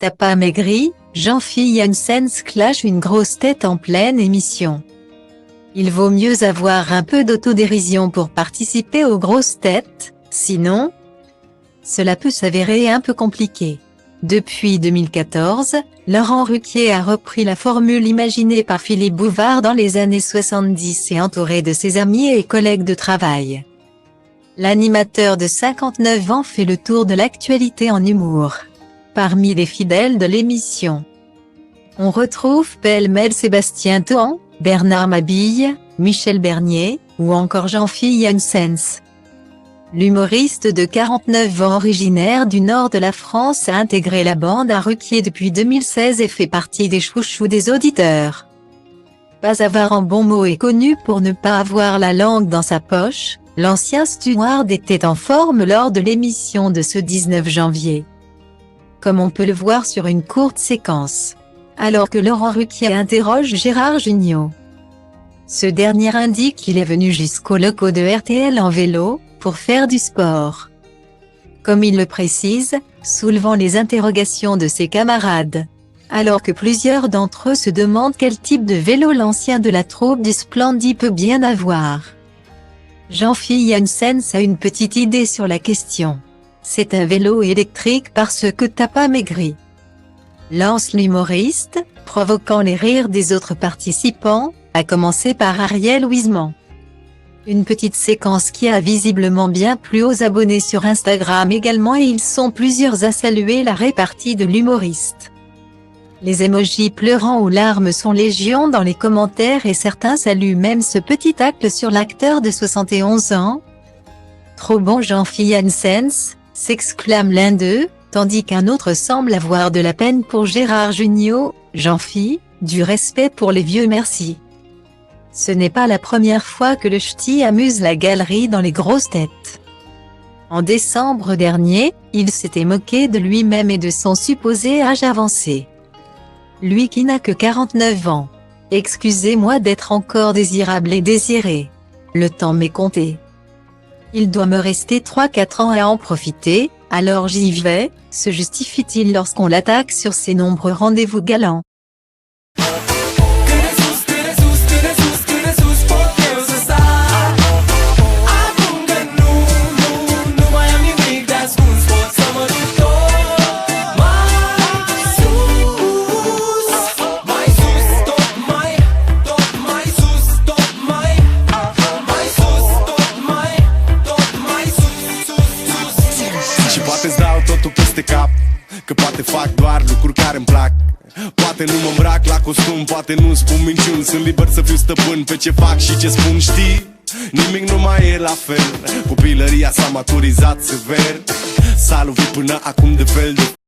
T'as pas maigri, Jean-Philippe Janssens clash une grosse tête en pleine émission. Il vaut mieux avoir un peu d'autodérision pour participer aux grosses têtes, sinon, cela peut s'avérer un peu compliqué. Depuis 2014, Laurent Ruquier a repris la formule imaginée par Philippe Bouvard dans les années 70 et entouré de ses amis et collègues de travail. L'animateur de 59 ans fait le tour de l'actualité en humour. Parmi les fidèles de l'émission, on retrouve pêle-mêle Sébastien Toen, Bernard Mabille, Michel Bernier, ou encore Jean-Philippe Janssens. L'humoriste de 49 ans originaire du nord de la France a intégré la bande à Ruquier depuis 2016 et fait partie des chouchous des auditeurs. Pas avare en bons mots et connu pour ne pas avoir la langue dans sa poche, l'ancien steward était en forme lors de l'émission de ce 19 janvier. Comme on peut le voir sur une courte séquence. Alors que Laurent Ruquier interroge Gérard Jugnot. Ce dernier indique qu'il est venu jusqu'aux locaux de RTL en vélo, pour faire du sport. Comme il le précise, soulevant les interrogations de ses camarades. Alors que plusieurs d'entre eux se demandent quel type de vélo l'ancien de la troupe du Splendid peut bien avoir. Jean-Philippe Janssens a une petite idée sur la question. C'est un vélo électrique parce que t'as pas maigri. Lance l'humoriste, provoquant les rires des autres participants, à commencer par Ariel Wiesman. Une petite séquence qui a visiblement bien plu aux abonnés sur Instagram également et ils sont plusieurs à saluer la répartie de l'humoriste. Les emojis pleurant aux larmes sont légion dans les commentaires et certains saluent même ce petit acte sur l'acteur de 71 ans. Trop bon Jean-Philippe Janssens, s'exclame l'un d'eux, tandis qu'un autre semble avoir de la peine pour Gérard Jugnot. Jean-Phi, du respect pour les vieux merci. Ce n'est pas la première fois que le ch'ti amuse la galerie dans les grosses têtes. En décembre dernier, il s'était moqué de lui-même et de son supposé âge avancé. Lui qui n'a que 49 ans. Excusez-moi d'être encore désirable et désiré. Le temps m'est compté. Il doit me rester 3-4 ans à en profiter, alors j'y vais, se justifie-t-il lorsqu'on l'attaque sur ses nombreux rendez-vous galants. Și poate-ți dau totul peste cap, că poate fac doar lucruri care-mi plac. Poate nu mă îmbrac la costum, poate nu spun minciuni. Sunt liber să fiu stăpân pe ce fac și ce spun, știi? Nimic nu mai e la fel. Copilăria s-a maturizat sever. S-a lovit până acum de fel de